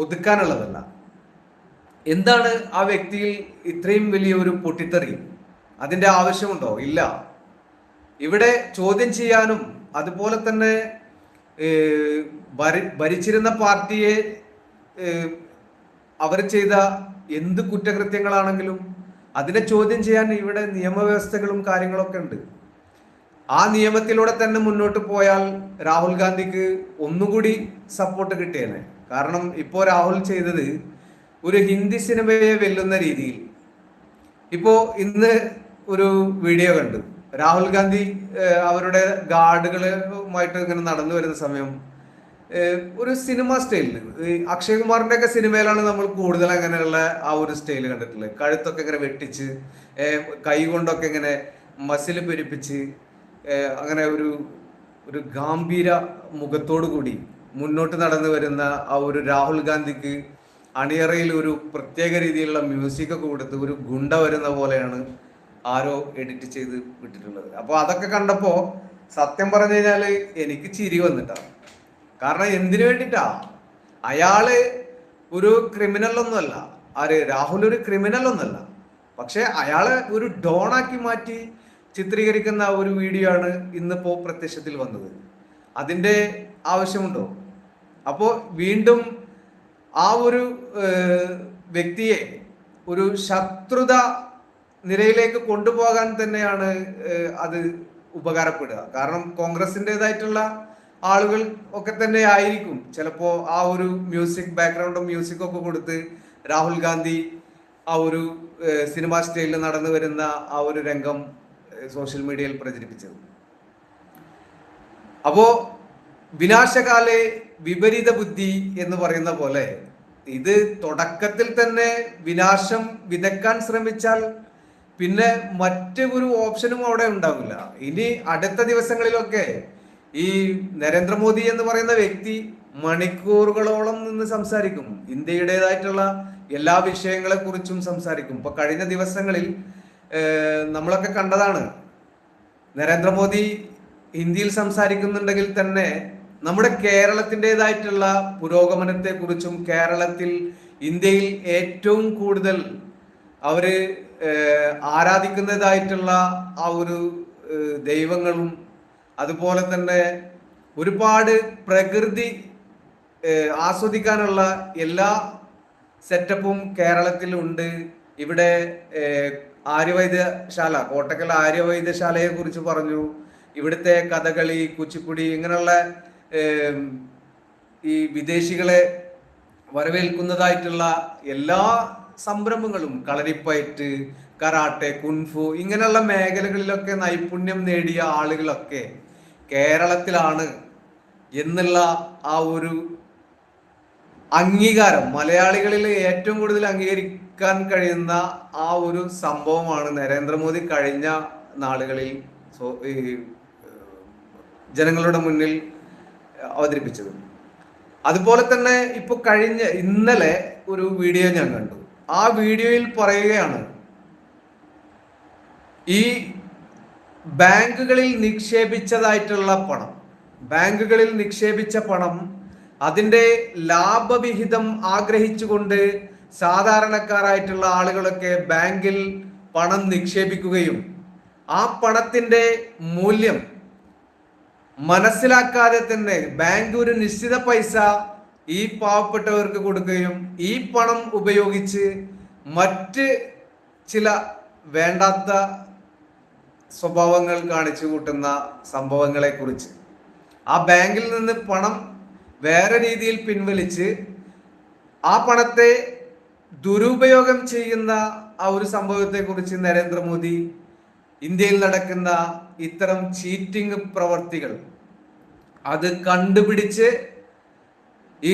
ഒതുക്കാനുള്ളതല്ല. എന്താണ് ആ വ്യക്തിയിൽ ഇത്രയും വലിയ ഒരു പൊട്ടിത്തെറി? അതിന്റെ ആവശ്യമുണ്ടോ? ഇല്ല. ഇവിടെ ചോദ്യം ചെയ്യാനും അതുപോലെ തന്നെ ഭരിച്ചിരുന്ന പാർട്ടിയെ അവർ ചെയ്ത എന്ത് കുറ്റകൃത്യങ്ങളാണെങ്കിലും അതിനെ ചോദ്യം ചെയ്യാൻ ഇവിടെ നിയമവ്യവസ്ഥകളും കാര്യങ്ങളൊക്കെ ഉണ്ട്. ആ നിയമത്തിലൂടെ തന്നെ മുന്നോട്ട് പോയാൽ രാഹുൽ ഗാന്ധിക്ക് ഒന്നുകൂടി സപ്പോർട്ട് കിട്ടിയേനെ. കാരണം ഇപ്പോൾ രാഹുൽ ചെയ്തത് ഒരു ഹിന്ദി സിനിമയെ വെല്ലുന്ന രീതിയിൽ. ഇപ്പോ ഇന്ന് ഒരു വീഡിയോ കണ്ടു, രാഹുൽ ഗാന്ധി അവരുടെ ഗാർഡുകളുമായിട്ട് ഇങ്ങനെ നടന്നു വരുന്ന സമയം ഒരു സിനിമ സ്റ്റൈലിൽ, അക്ഷയ് കുമാറിന്റെ ഒക്കെ സിനിമയിലാണ് നമ്മൾ കൂടുതൽ അങ്ങനെയുള്ള ആ ഒരു സ്റ്റൈൽ കണ്ടിട്ടുള്ളത്. കഴുത്തൊക്കെ ഇങ്ങനെ വെട്ടിച്ച് കൈ കൊണ്ടൊക്കെ ഇങ്ങനെ മസിൽ പെരുപ്പിച്ച് അങ്ങനെ ഒരു ഗാംഭീര മുഖത്തോടു കൂടി മുന്നോട്ട് നടന്നു വരുന്ന ആ ഒരു രാഹുൽ ഗാന്ധിക്ക് അണിയറയിൽ ഒരു പ്രത്യേക രീതിയിലുള്ള മ്യൂസിക് ഒക്കെ കൊടുത്ത് ഒരു ഗുണ്ട വരുന്ന പോലെയാണ് ആരോ എഡിറ്റ് ചെയ്ത് വിട്ടിട്ടുള്ളത്. അപ്പോൾ അതൊക്കെ കണ്ടപ്പോ സത്യം പറഞ്ഞു കഴിഞ്ഞാല് എനിക്ക് ചിരി വന്നിട്ടാണ്. കാരണം എന്തിനു വേണ്ടിട്ടാ? അയാള് ഒരു ക്രിമിനൽ ഒന്നുമല്ല. ആര്? രാഹുൽ ഒരു ക്രിമിനൽ ഒന്നല്ല. പക്ഷെ അയാളെ ഒരു ഡോണാക്കി മാറ്റി ചിത്രീകരിക്കുന്ന ഒരു വീഡിയോ ആണ് ഇന്നിപ്പോ പ്രത്യക്ഷത്തിൽ വന്നത്. അതിന്റെ ആവശ്യമുണ്ടോ? അപ്പോ വീണ്ടും ആ ഒരു വ്യക്തിയെ ഒരു ശത്രുത നിരയിലേക്ക് കൊണ്ടുപോകാൻ തന്നെയാണ് അത് ഉപകാരപ്പെടുക. കാരണം കോൺഗ്രസിൻ്റെതായിട്ടുള്ള ആളുകൾ ഒക്കെ തന്നെ ആയിരിക്കും ചിലപ്പോ ആ ഒരു മ്യൂസിക് ബാക്ക്ഗ്രൗണ്ടും മ്യൂസിക്കൊക്കെ കൊടുത്ത് രാഹുൽ ഗാന്ധി ആ ഒരു സിനിമാ സ്റ്റൈലിൽ നടന്നു വരുന്ന ആ ഒരു രംഗം സോഷ്യൽ മീഡിയയിൽ പ്രചരിപ്പിച്ചത്. അപ്പോ വിനാശകാലെ വിപരീത ബുദ്ധി എന്ന് പറയുന്ന പോലെ ഇത് തുടക്കത്തിൽ തന്നെ വിനാശം വിതക്കാൻ ശ്രമിച്ചാൽ പിന്നെ മറ്റു ഒരു ഓപ്ഷനും അവിടെ ഉണ്ടാവില്ല. ഇനി അടുത്ത ദിവസങ്ങളിലൊക്കെ ഈ നരേന്ദ്രമോദി എന്ന് പറയുന്ന വ്യക്തി മണിക്കൂറുകളോളം നിന്ന് സംസാരിക്കും. ഇന്ത്യയുടേതായിട്ടുള്ള എല്ലാ വിഷയങ്ങളെ കുറിച്ചും സംസാരിക്കും. ഇപ്പൊ കഴിഞ്ഞ ദിവസങ്ങളിൽ നമ്മളൊക്കെ കണ്ടതാണ്, നരേന്ദ്രമോദി ഹിന്ദിയിൽ സംസാരിക്കുന്നുണ്ടെങ്കിൽ തന്നെ നമ്മുടെ കേരളത്തിൻ്റെതായിട്ടുള്ള പുരോഗമനത്തെ കുറിച്ചും കേരളത്തിൽ ഇന്ത്യയിൽ ഏറ്റവും കൂടുതൽ അവര് ആരാധിക്കുന്നതായിട്ടുള്ള ആ ഒരു ദൈവങ്ങളും അതുപോലെ തന്നെ ഒരുപാട് പ്രകൃതി ആസ്വദിക്കാനുള്ള എല്ലാ സെറ്റപ്പും കേരളത്തിലുണ്ട്. ഇവിടെ ആര്യവൈദ്യശാല, കോട്ടക്കൽ ആര്യവൈദ്യശാലയെ കുറിച്ച് പറഞ്ഞു. ഇവിടുത്തെ കഥകളി, കുച്ചിപ്പുടി, ഇങ്ങനെയുള്ള ഈ വിദേശികളെ വരവേൽക്കുന്നതായിട്ടുള്ള എല്ലാ സംരംഭങ്ങളും, കളരിപ്പയറ്റ്, കരാട്ടെ, കുൻഫു, ഇങ്ങനെയുള്ള മേഖലകളിലൊക്കെ നൈപുണ്യം നേടിയ ആളുകളൊക്കെ കേരളത്തിലാണ് എന്നുള്ള ആ ഒരു അംഗീകാരം മലയാളികളിൽ ഏറ്റവും കൂടുതൽ അംഗീകരിക്കാൻ കഴിയുന്ന ആ ഒരു സംഭവമാണ് നരേന്ദ്രമോദി കഴിഞ്ഞ നാളുകളിൽ ജനങ്ങളുടെ മുന്നിൽ അവതരിപ്പിച്ചത്. അതുപോലെ തന്നെ ഇപ്പൊ ഇന്നലെ ഒരു വീഡിയോ ഞാൻ കണ്ടു. ആ വീഡിയോയിൽ പറയുകയാണ്, ഈ ബാങ്കുകളിൽ നിക്ഷേപിച്ചതായിട്ടുള്ള പണം, ബാങ്കുകളിൽ നിക്ഷേപിച്ച പണം അതിന്റെ ലാഭവിഹിതം ആഗ്രഹിച്ചുകൊണ്ട് സാധാരണക്കാരായിട്ടുള്ള ആളുകളൊക്കെ ബാങ്കിൽ പണം നിക്ഷേപിക്കുകയും ആ പണത്തിന്റെ മൂല്യം മനസ്സിലാക്കാതെ തന്നെ ബാങ്ക് ഒരു നിശ്ചിത പൈസ ഈ പാവപ്പെട്ടവർക്ക് കൊടുക്കുകയും ഈ പണം ഉപയോഗിച്ച് മറ്റ് ചില വേണ്ടാത്ത സ്വഭാവങ്ങൾ കാണിച്ചു കൂട്ടുന്ന സംഭവങ്ങളെ കുറിച്ച് ആ ബാങ്കിൽ നിന്ന് പണം വേറെ രീതിയിൽ പിൻവലിച്ച് ആ പണത്തെ ദുരുപയോഗം ചെയ്യുന്ന ആ ഒരു സംഭവത്തെ കുറിച്ച് നരേന്ദ്രമോദി ഇന്ത്യയിൽ നടക്കുന്ന ഇത്തരം ചീറ്റിംഗ് പ്രവർത്തികൾ അത് കണ്ടുപിടിച്ച് ഈ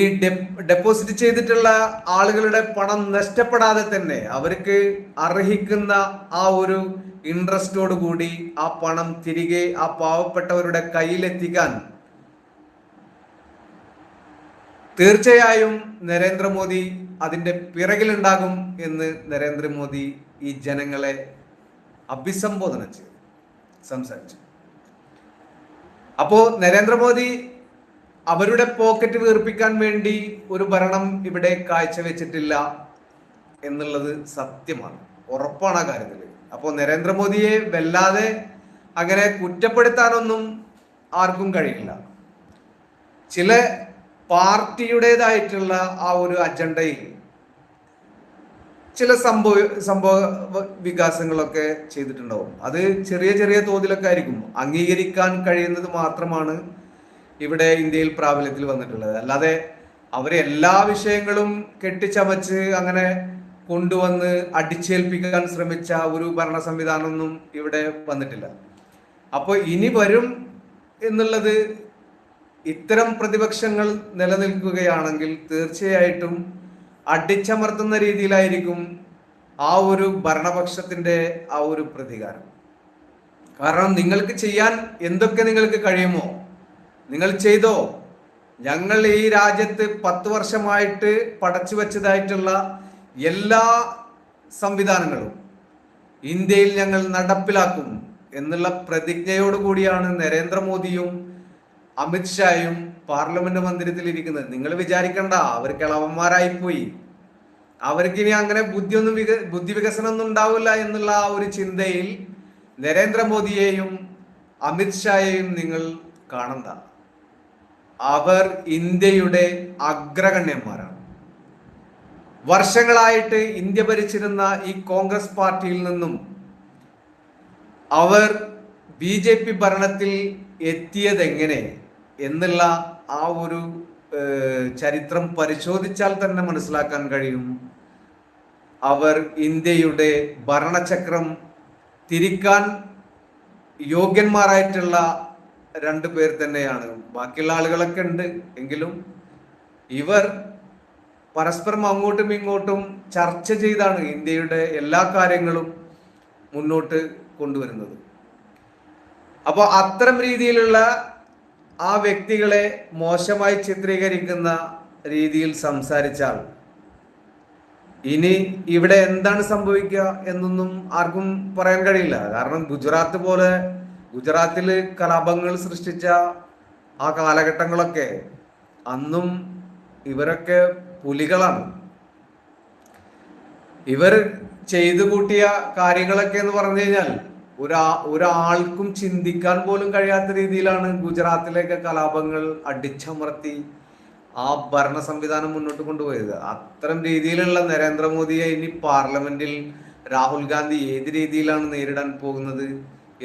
ഡെപ്പോസിറ്റ് ചെയ്തിട്ടുള്ള ആളുകളുടെ പണം നഷ്ടപ്പെടാതെ തന്നെ അവർക്ക് അർഹിക്കുന്ന ആ ഒരു ഇൻട്രസ്റ്റോട് കൂടി ആ പണം തിരികെ ആ പാവപ്പെട്ടവരുടെ കയ്യിലെത്തിക്കാൻ തീർച്ചയായും നരേന്ദ്രമോദി അതിന്റെ പിറകിലുണ്ടാകും എന്ന് നരേന്ദ്രമോദി ഈ ജനങ്ങളെ അഭിസംബോധന ചെയ്തു സംസാരിച്ചു. അപ്പോ നരേന്ദ്രമോദി അവരുടെ പോക്കറ്റ് വീർപ്പിക്കാൻ വേണ്ടി ഒരു ഭരണം ഇവിടെ കാഴ്ചവെച്ചിട്ടില്ല എന്നുള്ളത് സത്യമാണ്, ഉറപ്പാണ് ആ കാര്യത്തിൽ. അപ്പോൾ നരേന്ദ്രമോദിയെ വല്ലാതെ അങ്ങനെ കുറ്റപ്പെടുത്താനൊന്നും ആർക്കും കഴിയില്ല. ചില പാർട്ടിയുടേതായിട്ടുള്ള ആ ഒരു അജണ്ടയിൽ ചില സംഭവ വികാസങ്ങളൊക്കെ ചെയ്തിട്ടുണ്ടാവും. അത് ചെറിയ ചെറിയ തോതിലൊക്കെ ആയിരിക്കും. അംഗീകരിക്കാൻ കഴിയുന്നത് മാത്രമാണ് ഇവിടെ ഇന്ത്യയിൽ പ്രാബല്യത്തിൽ വന്നിട്ടുള്ളത്. അല്ലാതെ അവരെ എല്ലാ വിഷയങ്ങളും കെട്ടിച്ചമച്ച് അങ്ങനെ കൊണ്ടുവന്ന് അടിച്ചേൽപ്പിക്കാൻ ശ്രമിച്ച ഒരു ഭരണ സംവിധാനമൊന്നും ഇവിടെ വന്നിട്ടില്ല. അപ്പോൾ ഇനി വരും എന്നുള്ളത് ഇത്തരം പ്രതിപക്ഷങ്ങൾ നിലനിൽക്കുകയാണെങ്കിൽ തീർച്ചയായിട്ടും അടിച്ചമർത്തുന്ന രീതിയിലായിരിക്കും ആ ഒരു ഭരണപക്ഷത്തിന്റെ ആ ഒരു പ്രതികാരം. കാരണം നിങ്ങൾക്ക് ചെയ്യാൻ എന്തൊക്കെ നിങ്ങൾക്ക് കഴിയുമോ നിങ്ങൾ ചെയ്തോ. ഞങ്ങൾ ഈ രാജ്യത്ത് 10 വർഷമായിട്ട് പടച്ചു വെച്ചതായിട്ടുള്ള എല്ലാ സംവിധാനങ്ങളും ഇന്ത്യയിൽ ഞങ്ങൾ നടപ്പിലാക്കും എന്നുള്ള പ്രതിജ്ഞയോടുകൂടിയാണ് നരേന്ദ്രമോദിയും അമിത്ഷായും പാർലമെന്റ് മന്ദിരത്തിൽ ഇരിക്കുന്നത്. നിങ്ങൾ വിചാരിക്കണ്ട അവർ കിളവന്മാരായിപ്പോയി, അവർക്കിനി അങ്ങനെ ബുദ്ധി വികസനം ഒന്നും ഉണ്ടാവില്ല എന്നുള്ള ആ ഒരു ചിന്തയിൽ നരേന്ദ്രമോദിയെയും അമിത്ഷായെയും നിങ്ങൾ കാണണ്ട. അവർ ഇന്ത്യയുടെ അഗ്രഗണ്യന്മാരാണ്. വർഷങ്ങളായിട്ട് ഇന്ത്യ ഭരിച്ചിരുന്ന ഈ കോൺഗ്രസ് പാർട്ടിയിൽ നിന്നും അവർ BJP ഭരണത്തിൽ എത്തിയതെങ്ങനെ എന്നുള്ള ആ ഒരു ചരിത്രം പരിശോധിച്ചാൽ തന്നെ മനസ്സിലാക്കാൻ കഴിയും. അവർ ഇന്ത്യയുടെ ഭരണചക്രം തിരിക്കാൻ യോഗ്യന്മാരായിട്ടുള്ള 2 പേർ തന്നെയാണ്. ബാക്കിയുള്ള ആളുകളൊക്കെ ഉണ്ട് എങ്കിലും ഇവർ പരസ്പരം അങ്ങോട്ടും ഇങ്ങോട്ടും ചർച്ച ചെയ്താണ് ഇന്ത്യയുടെ എല്ലാ കാര്യങ്ങളും മുന്നോട്ട് കൊണ്ടുവരുന്നത്. അപ്പോൾ അത്തരം രീതിയിലുള്ള ആ വ്യക്തികളെ മോശമായി ചിത്രീകരിക്കുന്ന രീതിയിൽ സംസാരിച്ചാൽ ഇനി ഇവിടെ എന്താണ് സംഭവിക്കുക എന്നൊന്നും ആർക്കും പറയാൻ കഴിയില്ല. കാരണം ഗുജറാത്തിൽ കലാപങ്ങൾ സൃഷ്ടിച്ച ആ കാലഘട്ടങ്ങളൊക്കെ അന്നും ഇവരൊക്കെ പുലികളാണ്. ഇവർ ചെയ്തു കൂട്ടിയ കാര്യങ്ങളൊക്കെ എന്ന് പറഞ്ഞു കഴിഞ്ഞാൽ ഒരാൾക്കും ചിന്തിക്കാൻ പോലും കഴിയാത്ത രീതിയിലാണ് ഗുജറാത്തിലേക്ക് കലാപങ്ങൾ അടിച്ചമർത്തി ആ ഭരണ സംവിധാനം മുന്നോട്ട് കൊണ്ടുപോയത്. അത്തരം രീതിയിലുള്ള നരേന്ദ്രമോദിയെ ഇനി പാർലമെന്റിൽ രാഹുൽ ഗാന്ധി ഏത് രീതിയിലാണ് നേരിടാൻ പോകുന്നത്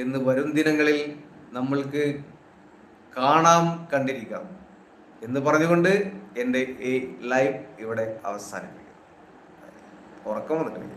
എന്ന് വരും ദിനങ്ങളിൽ നമ്മൾക്ക് കണ്ടിരിക്കാം എന്ന് പറഞ്ഞുകൊണ്ട് എൻ്റെ ഈ ലൈവ് ഇവിടെ അവസാനിപ്പിക്കും. ഉറക്കം വന്നിട്ടില്ല.